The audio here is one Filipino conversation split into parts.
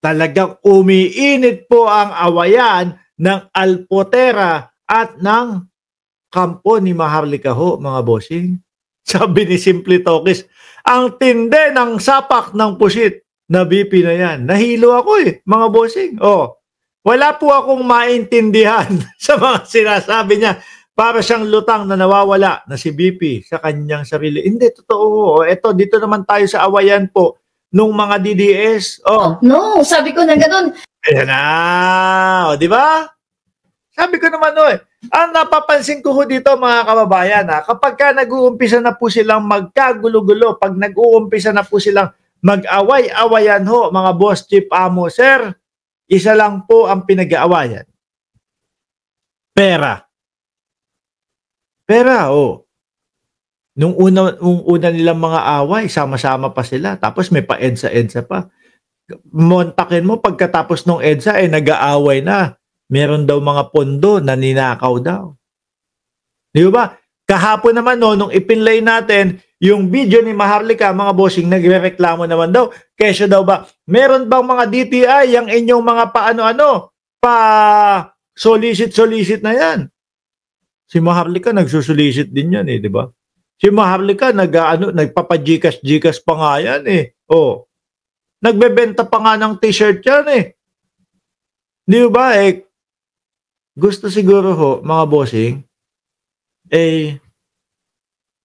talagang umiinit po ang awayan ng Alpotera at ng kampo ni Maharlika ho, mga bossing. Sabi ni Simple Tokis, ang tinde ng sapak ng pusit na BP na yan. Nahilo ako mga bossing. Wala po akong maintindihan sa mga sinasabi niya. Para siyang lutang na nawawala na si BP sa kanyang sarili. Hindi, totoo. Eto, dito naman tayo sa awayan po nung mga DDS. No, sabi ko na ganun. Ayan na. Di ba? Sabi ko naman, ang napapansin ko dito mga kababayan, kapag ka nag-uumpisa na po silang magkagulo-gulo, pag nag-uumpisa na po silang mag-away-awayan ho, mga boss, chief, amo, sir, isa lang po ang pinag-aawayan. Pera. Pera, Nung una nilang mga away, sama-sama pa sila. Tapos may pa-EDSA pa. Montakin mo, pagkatapos ng EDSA, nag-aaway na. Meron daw mga pondo na ninakaw daw. Di ba? Kahapon naman nung ipinlay natin yung video ni Maharlika, mga bossing, nagrereklamo naman daw. Kesyo daw ba, meron bang mga DTI yung inyong mga solicit na yan? Si Maharlika nagsusulisit din yan di ba? Si Maharlika nagpapa-Gcash pa nga yan Nagbebenta pa nga ng t-shirt yan Di ba gusto siguro ho, mga bossing,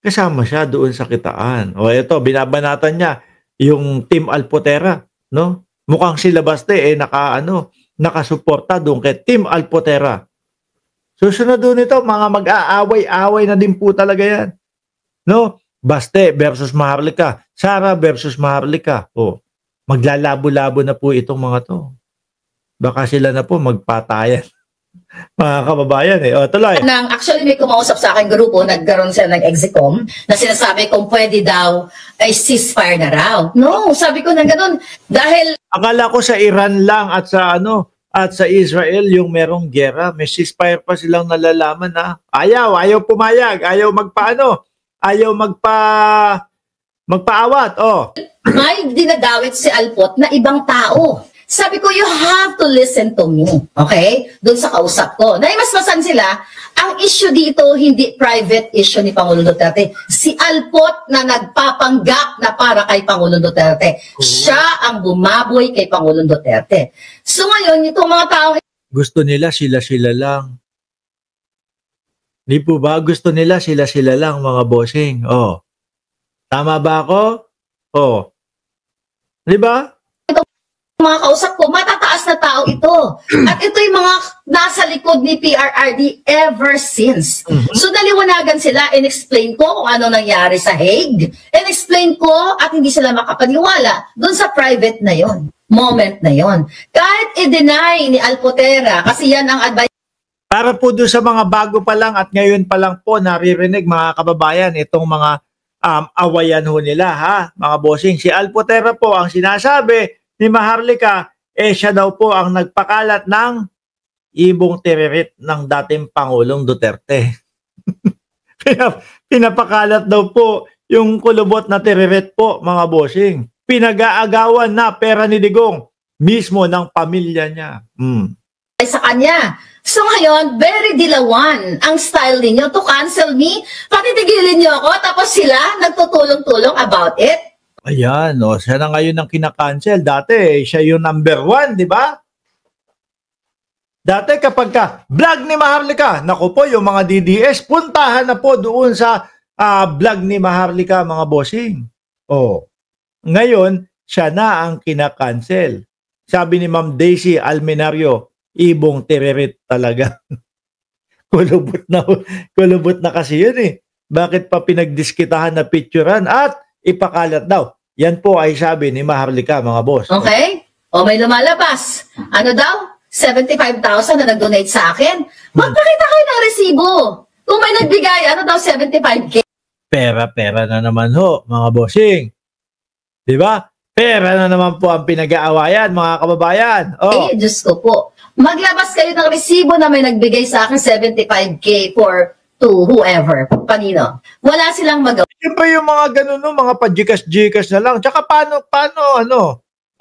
kasama siya doon sa kitaan. Ito, binabanatan niya yung Team Alpotera, no? Mukhang sila Baste, nakasuporta doon kay Team Alpotera. Susunod doon ito, mga mag-aaway-away na din po talaga yan. No? Baste versus Maharlika, Sara versus Maharlika. Maglalabo-labo na po itong mga to. Baka sila na po magpatayan. Mga kababayan tuloy. Actually may kumausap sa akin grupo, nagkaroon sila ng execom na sinasabi kung pwede daw ay ceasefire na raw. No, sabi ko na ganun. Dahil akala ko sa Iran lang at sa at sa Israel yung merong gera, may ceasefire pa silang nalalaman na ayaw pumayag, ayaw magpaawat. May dinadawit si Alpot na ibang tao. Sabi ko, you have to listen to me. Okay? Doon sa kausap ko. Naimasmasan sila, ang issue dito, hindi private issue ni Pangulong Duterte. Si Alpot na nagpapanggap na para kay Pangulong Duterte. Siya ang bumaboy kay Pangulong Duterte. So ngayon, itong mga tao... Gusto nila sila-sila lang. Di po ba? Gusto nila sila-sila lang, mga bossing. Tama ba ako? Di ba? Mga kausap ko, matataas na tao ito. At ito yung mga nasa likod ni PRRD ever since. So naliwanagan sila, in-explain ko kung ano nangyari sa Hague. In-explain ko at hindi sila makapaniwala doon sa private na yon, moment na yon. Kahit i-deny ni Alpotera, kasi yan ang advice. Para po doon sa mga bago pa lang at ngayon pa lang po naririnig mga kababayan itong mga awayan ho nila mga bossing. Si Alpotera po ang sinasabi ni Maharlika, siya daw po ang nagpakalat ng ibong tiririt ng dating Pangulong Duterte. Pinapakalat daw po yung kulubot na tiririt po, mga bossing. Pinag-aagawan na pera ni Digong mismo ng pamilya niya. Sa kanya. So ngayon, very dilawan ang style ninyo to cancel me. Patitigilin niyo ako, tapos sila nagtutulong-tulong about it. Ayan, siya na ngayon ang kinakancel. Dati, siya yung number 1, di ba? Dati kapag vlog ni Maharlika, naku po, yung mga DDS, puntahan na po doon sa vlog ni Maharlika, mga bossing. Ngayon, siya na ang kinakancel. Sabi ni Ma'am Daisy Almenario, ibong tiririt talaga. kulubot na kasi yun Bakit pa pinagdiskitahan na picturean at ipakalat daw. Yan po ay sabi ni Maharlika, mga boss. Okay? May lumalabas. Ano daw? 75,000 na nag-donate sa akin. Magpakita kayo ng resibo. Kung may nagbigay, ano daw 75K? Pera na naman ho, mga bossing. Di ba? Pera na naman po ang pinag-aawayan, mga kababayan. Diyos ko po. Maglabas kayo ng resibo na may nagbigay sa akin 75K to whoever, panino. Wala silang magawa. Siyempre yung mga ganun, mga pa-Gcash na lang. Tsaka paano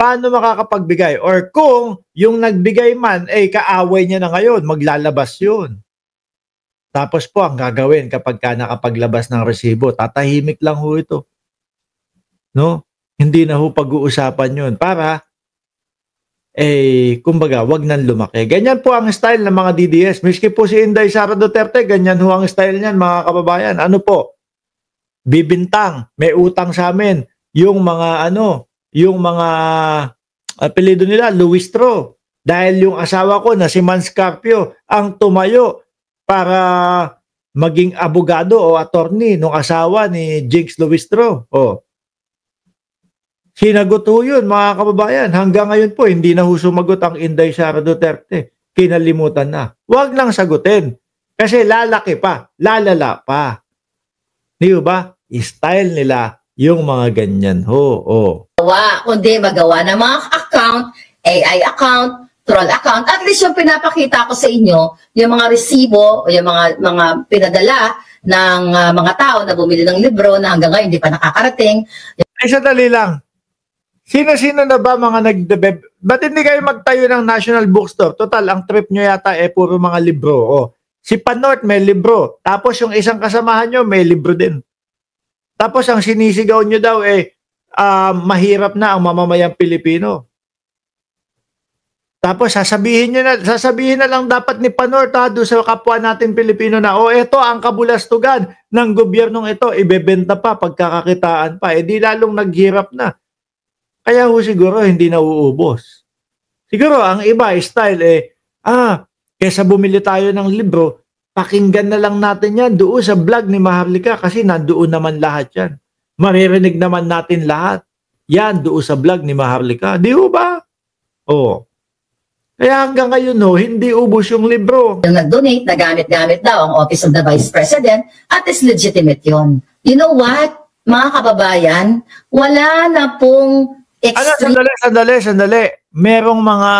paano makakapagbigay? Or kung yung nagbigay man, kaaway niya na ngayon, maglalabas yun. Tapos po, ang gagawin kapag ka nakapaglabas ng resibo, tatahimik lang ho ito. No? Hindi na ho pag-uusapan yun para, kumbaga, wag nang lumaki. Ganyan po ang style ng mga DDS. Miski po si Inday Sara Duterte, ganyan ho ang style niyan, mga kababayan. Ano po? Bibintang, may utang sa amin. Yung mga apelyido nila, Luistro. Dahil yung asawa ko na si Man Scarpio ang tumayo para maging abogado o attorney nung asawa ni Jinx Luistro. Sinagot ho yun, mga kababayan. Hanggang ngayon po, hindi na ho sumagot ang Inday Sara Duterte. Kinalimutan na. Huwag lang sagutin. Kasi lalaki pa, lalala pa. Di ba? Style nila yung mga ganyan ho. Kundi magawa ng mga account, AI account, troll account. At least yung pinapakita ko sa inyo, yung mga resibo o yung mga pinadala ng mga tao na bumili ng libro na hanggang ngayon hindi pa nakakarating. Sadali lang. Sino-sino na ba mga nagdebeb? Ba't hindi kayo magtayo ng National Bookstore? Total, ang trip nyo yata puro mga libro. Si Panort may libro. Tapos yung isang kasamahan nyo may libro din. Tapos ang sinisigaw nyo daw mahirap na ang mamamayang Pilipino. Tapos sasabihin na lang dapat ni Panort doon sa kapwa natin Pilipino na ito ang kabulastugan ng gobyernong ito, ibebenta pa, pagkakakitaan pa. Di lalong naghirap na. Kaya siguro hindi na uubos. Siguro ang iba style kesa bumili tayo ng libro, pakinggan na lang natin yan doon sa vlog ni Maharlika kasi nandoon naman lahat yan. Maririnig naman natin lahat. Yan doon sa vlog ni Maharlika. Di ba? Kaya hanggang ngayon hindi ubos yung libro. Yung nag-donate, nagamit-gamit daw ang Office of the Vice President at is legitimate yon. You know what? Mga kababayan, wala na pong Sandali. Merong mga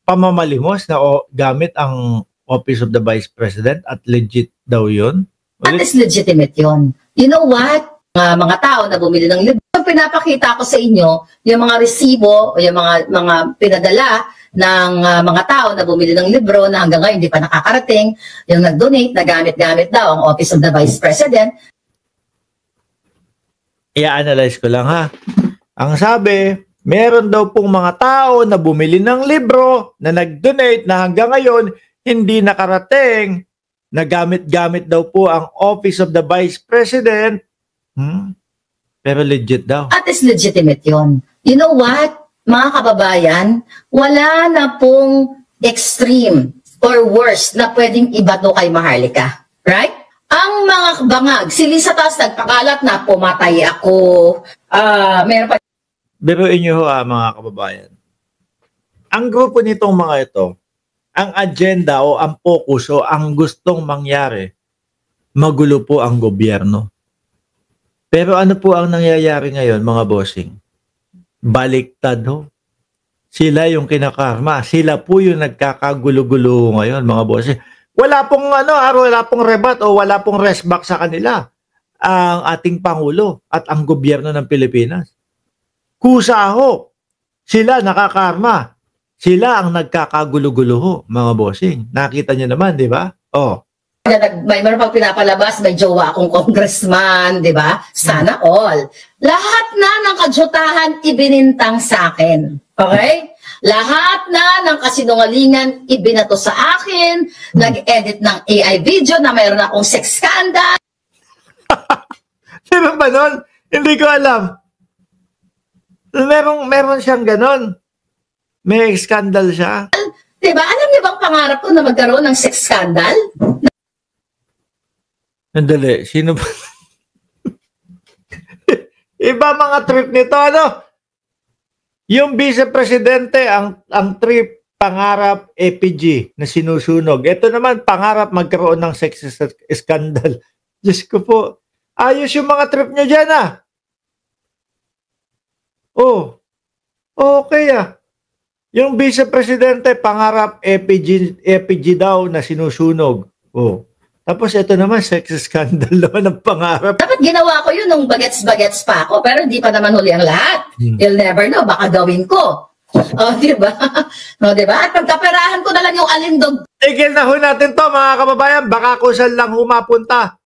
pamamalimos na gamit ang Office of the Vice President at legit daw yun? At is legitimate yon. You know what? Mga tao na bumili ng libro. Pinapakita ko sa inyo yung mga resibo o yung mga pinadala ng mga tao na bumili ng libro na hanggang ngayon hindi pa nakakarating. Yung nag-donate, nagamit-gamit daw ang Office of the Vice President. I-analyze ko lang ha. Ang sabi, meron daw pong mga tao na bumili ng libro na nag-donate na hanggang ngayon hindi nakarating. Nagamit-gamit daw po ang Office of the Vice President. Pero legit daw. At is legitimate yon. You know what? Mga kababayan, wala na pong extreme or worse na pwedeng ibato kay Maharlika. Right? Ang mga bangag, si Lisa Tas nagpakalat na pumatay ako. Meron pa. Biruin nyo mga kababayan. Ang grupo nitong mga ito, ang agenda o ang focus o ang gustong mangyari, magulo po ang gobyerno. Pero ano po ang nangyayari ngayon, mga bossing? Baliktad ho. Sila yung kinakarma. Sila po yung nagkakagulo-gulo ngayon, mga bossing. Wala pong wala pong rebat o wala pong resback sa kanila ang ating Pangulo at ang gobyerno ng Pilipinas. Kusa ho. Sila nakakarma. Sila ang nagkakagulo-gulo ho, mga bossing. Nakita niyo naman, di ba? May meron pang pinapalabas, may jowa akong congressman, di ba? Sana all. Lahat na ng kadyutahan ibinintang sa akin. Okay? Lahat na ng kasinungalingan ibinato sa akin. Nag-edit ng AI video na mayroon akong sex scandal. Sino ba nun? Hindi ko alam. Meron siyang ganon. May scandal siya. Diba? Alam niyo bang pangarap ko na magkaroon ng sex scandal? Sandali, sino ba? Iba mga trip nito, Yung vice-presidente, ang trip, pangarap EPG na sinusunog. Ito naman, pangarap magkaroon ng sex scandal. Diyos ko po. Ayos yung mga trip nyo dyan, Okay, Yung vice-presidente, pangarap EPG daw na sinusunog. Tapos ito naman, sex scandal naman ang pangarap. Dapat ginawa ko yun nung bagets-bagets pa ako, pero hindi pa naman huli ang lahat. You'll never know, baka gawin ko. O, diba? O, diba? At pagkaperahan ko na lang yung alindog. Tigil na ho natin to mga kababayan. Baka kung saan lang humapunta